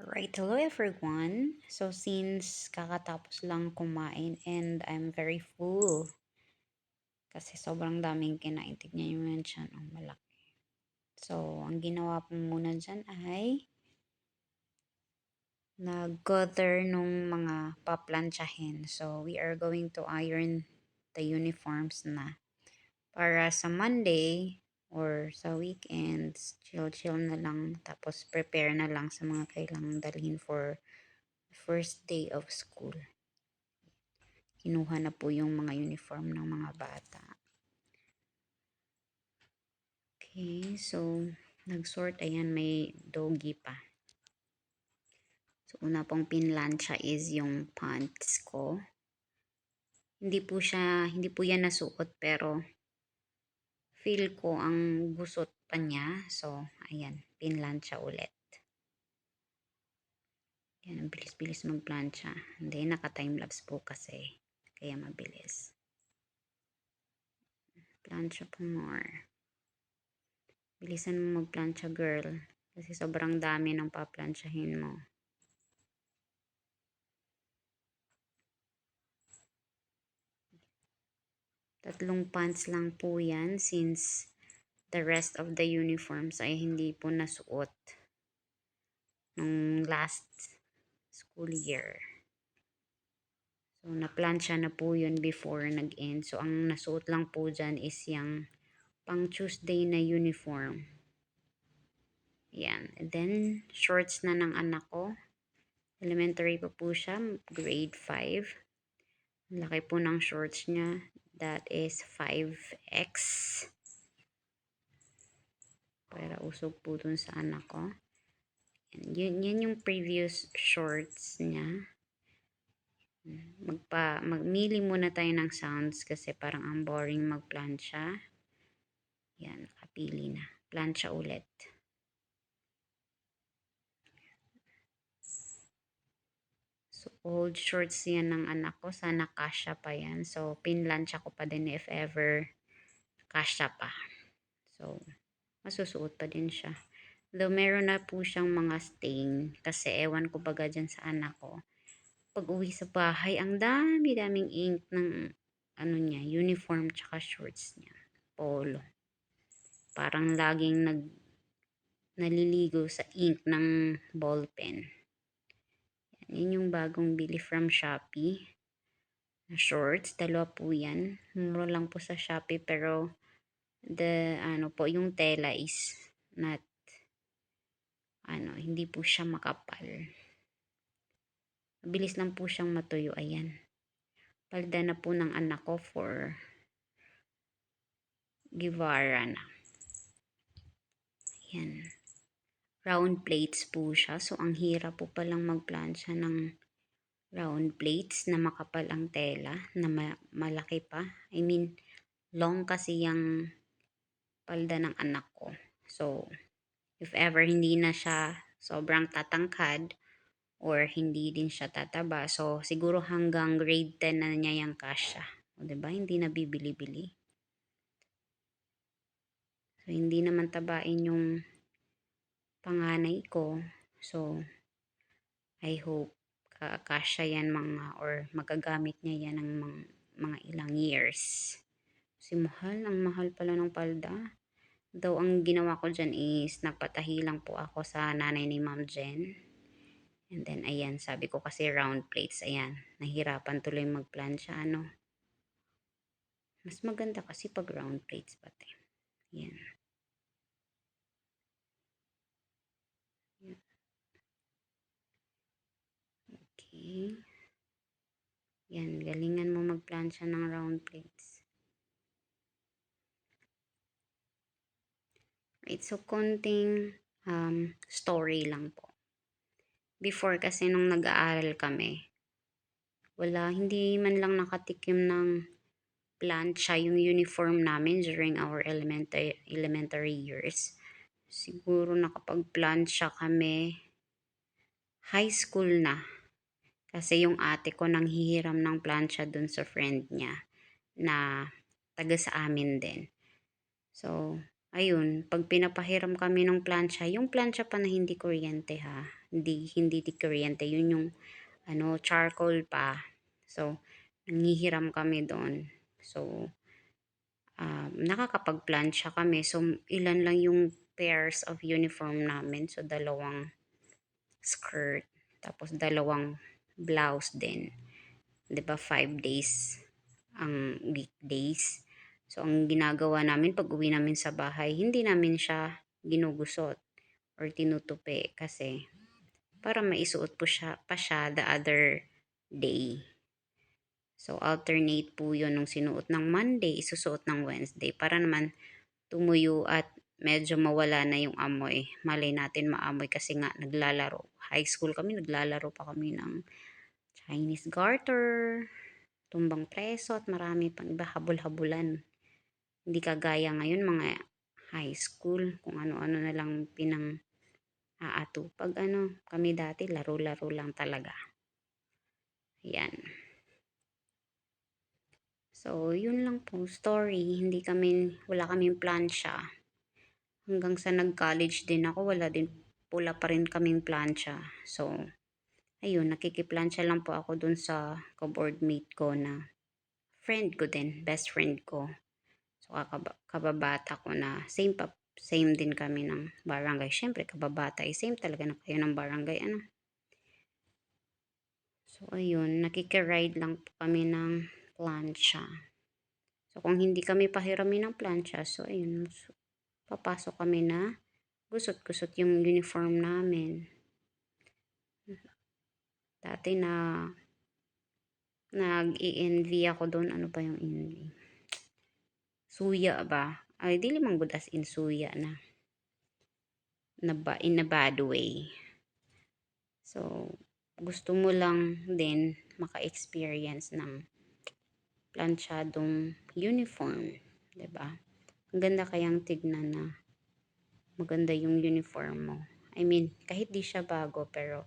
Right, hello everyone. So since kakatapos lang kumain and I'm very full kasi sobrang daming kinain, tignan nyo yan siya, ang malaki. So, ang ginawa ko muna dyan ay nag-gather nung mga paplantsahin. So, we are going to iron the uniforms na para sa Monday or sa weekends, chill-chill na lang tapos prepare na lang sa mga kailangang dalhin for first day of school. Kinuha na po yung mga uniform ng mga bata. Okay, so nag-sort. Ayan, may doggy pa. So, una pong pinlansya is yung pants ko. Hindi po yan nasuot pero feel ko ang gusot pa niya. So, ayan, pinlansya ulit. Yan, ang bilis-bilis magplansya. Hindi, naka-timelapse po kasi. Kaya mabilis. Plansya po more. Bilisan mo magplansya, girl. Kasi sobrang dami ng paplansyahin mo. Tatlong pants lang po yan since the rest of the uniforms ay hindi po nasuot nung last school year. So, naplansya na po yun before nag-end. So, ang nasuot lang po dyan is yung pang Tuesday na uniform. Yan. And then, shorts na ng anak ko. Elementary pa po siya, grade 5. Laki po ng shorts niya. That is 5X. Para usog po dun sa anak ko. Yan yung previous shorts niya. Magmili muna tayo ng sounds kasi parang ang boring magplansya. Yan, nakapili na. Plansya ulit. So, old shorts yan ng anak ko. Sana kasya pa yan. So, pinlansya ko pa din if ever kasya pa. So, masusuot pa din siya. Though meron na po siyang mga stain kasi ewan ko baga dyan sa anak ko. Pag uwi sa bahay, ang dami-daming ink ng ano niya, uniform tsaka shorts niya. Polo. Parang laging naliligo sa ink ng ballpen. Yan yung bagong bili from Shopee. Shorts, dalawa po yan. Mura lang po sa Shopee pero yung tela is not hindi po siya makapal. Mabilis lang po siyang matuyo. Ayan. Palda na po ng anak ko for Guevara na. Ayan. Round plates po siya. So, ang hirap po palang magplansya ng round plates na makapal ang tela, na malaki pa. I mean, long kasi yung palda ng anak ko. So, if ever hindi na siya sobrang tatangkad or hindi din siya tataba, so siguro hanggang grade 10 na niya yung kasya. O, diba? Hindi na bibili-bili. So, hindi naman tabain yung panganay ko. So, I hope kasya yan or magagamit niya yan ng mga ilang years. Kasi ang mahal pala ng palda. Though ang ginawa ko dyan is nagpatahi lang po ako sa nanay ni Ma'am Jen. And then ayan, sabi ko kasi round plates, ayan, nahirapan tuloy magplansya, Mas maganda kasi pag round plates pati. Ayan. Okay. Yan, galingan mo magplansya ng round plates. Right, so konting story lang po. Before kasi nung nag-aaral kami, hindi man lang nakatikim ng plancha yung uniform namin during our elementary years. Siguro nakapag-plancha kami high school na. Kasi yung ate ko nang hihiram ng plancha dun sa friend niya na taga sa amin din. So, ayun, 'pag pinapahiram kami ng plancha, yung plancha pa na hindi kuryente ha, hindi di kuryente, yun yung ano, charcoal pa. So, nanghihiram kami doon. So, nakakapag-plancha kami. So, ilan lang yung pairs of uniform namin. So, dalawang skirt, tapos dalawang blouse din. 'Di ba 5 days ang weekdays. So, ang ginagawa namin pag uwi namin sa bahay, hindi namin siya ginugusot or tinutupi kasi para maisuot pa siya the other day. So, alternate po yun nung sinuot ng Monday, isusuot ng Wednesday para naman tumuyo at medyo mawala na yung amoy. Malay natin maamoy kasi nga naglalaro. High school kami, naglalaro pa kami ng Chinese garter, tumbang preso at marami pang iba, habol-habulan. Hindi kagaya ngayon mga high school, kung ano-ano na lang pinang aatupag. Ano, kami dati laro-laro lang talaga. Yan. So, yun lang po story. Wala kaming plancha. Hanggang sa nag-college din ako, wala pa rin kaming plancha. So, ayun, nakikiplancha lang po ako dun sa ka-board mate ko na friend ko din, best friend ko. So, kababata ko na same din kami ng barangay. Siyempre, kababata, same talaga na kayo ng barangay, ano. So, ayun, nakikiride lang po kami ng plancha. So, kung hindi kami pahiramin ng plancha, so, ayun, so, papasok kami na gusot-gusot yung uniform namin. Dati nag-envy ako doon. Ano ba yung envy? Suya ba? Ay, dili man good as in suya in a bad way. So, gusto mo lang din maka-experience ng planchadong uniform, 'di ba? Ang ganda kayang tignan na maganda yung uniform mo. I mean, kahit di siya bago pero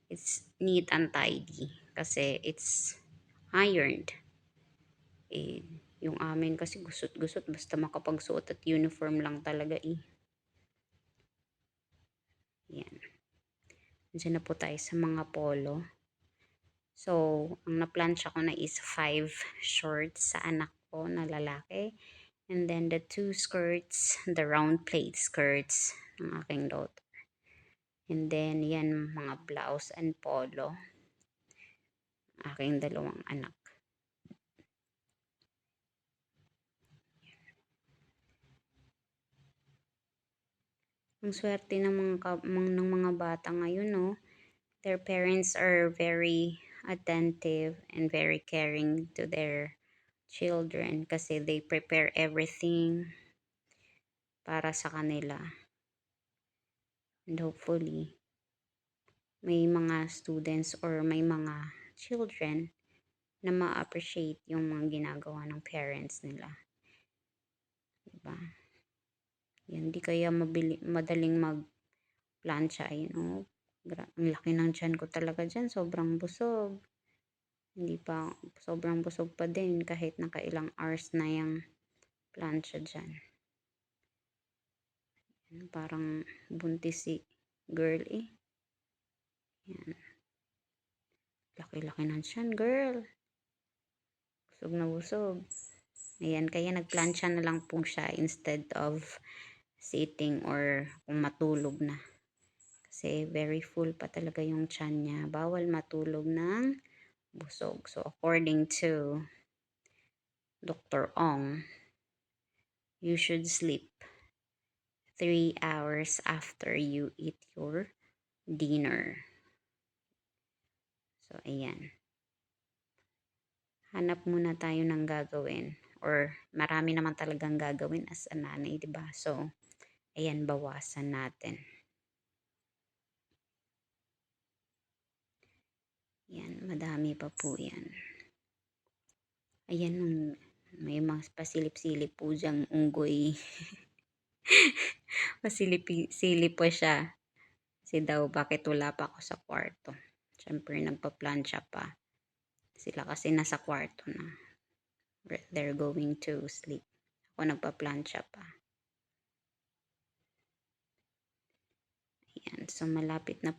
it's neat and tidy kasi it's ironed. Eh, yung amin kasi gusot-gusot basta makapagsuot at uniform lang talaga eh. Yan. Diyan na po tayo sa mga polo. So, ang naplansya ko na is 5 shorts sa anak ko na lalaki. And then the 2 skirts, the round plate skirts ng aking daughter. And then, yan mga blouse and polo. Aking dalawang anak. Ang swerte ng mga bata ngayon, no? Their parents are very attentive and very caring to their children kasi they prepare everything para sa kanila. And hopefully, may mga students or may mga children na ma-appreciate yung mga ginagawa ng parents nila. Diba? Yan, di kaya madaling mag-plancha. Oh, ang laki ng tiyan ko talaga dyan. Sobrang busog. Hindi pa, sobrang busog pa din kahit nakailang hours na yung plancha dyan. Parang buntis si girl eh. Yan. Laki-laki ng tiyan, girl. Busog na busog. Ayan, kaya nagplancha na lang po siya instead of sitting or kung matulog na. Kasi very full pa talaga yung tiyan niya. Bawal matulog ng busog. So, according to Dr. Ong, you should sleep 3 hours after you eat your dinner. So, ayan. Hanap muna tayo ng gagawin. Or marami naman talagang gagawin as a nanay, diba? So, ayan, bawasan natin. Yan, madami pa po yan. Ayan, may mga pasilip-silip po dyang unggoy. Pasilip-silip pa siya. Kasi daw, bakit wala pa ako sa kwarto? Siyempre, nagpa-plancha pa. Sila kasi nasa kwarto na. They're going to sleep. Ako nagpa-plancha pa. Yan. So, malapit na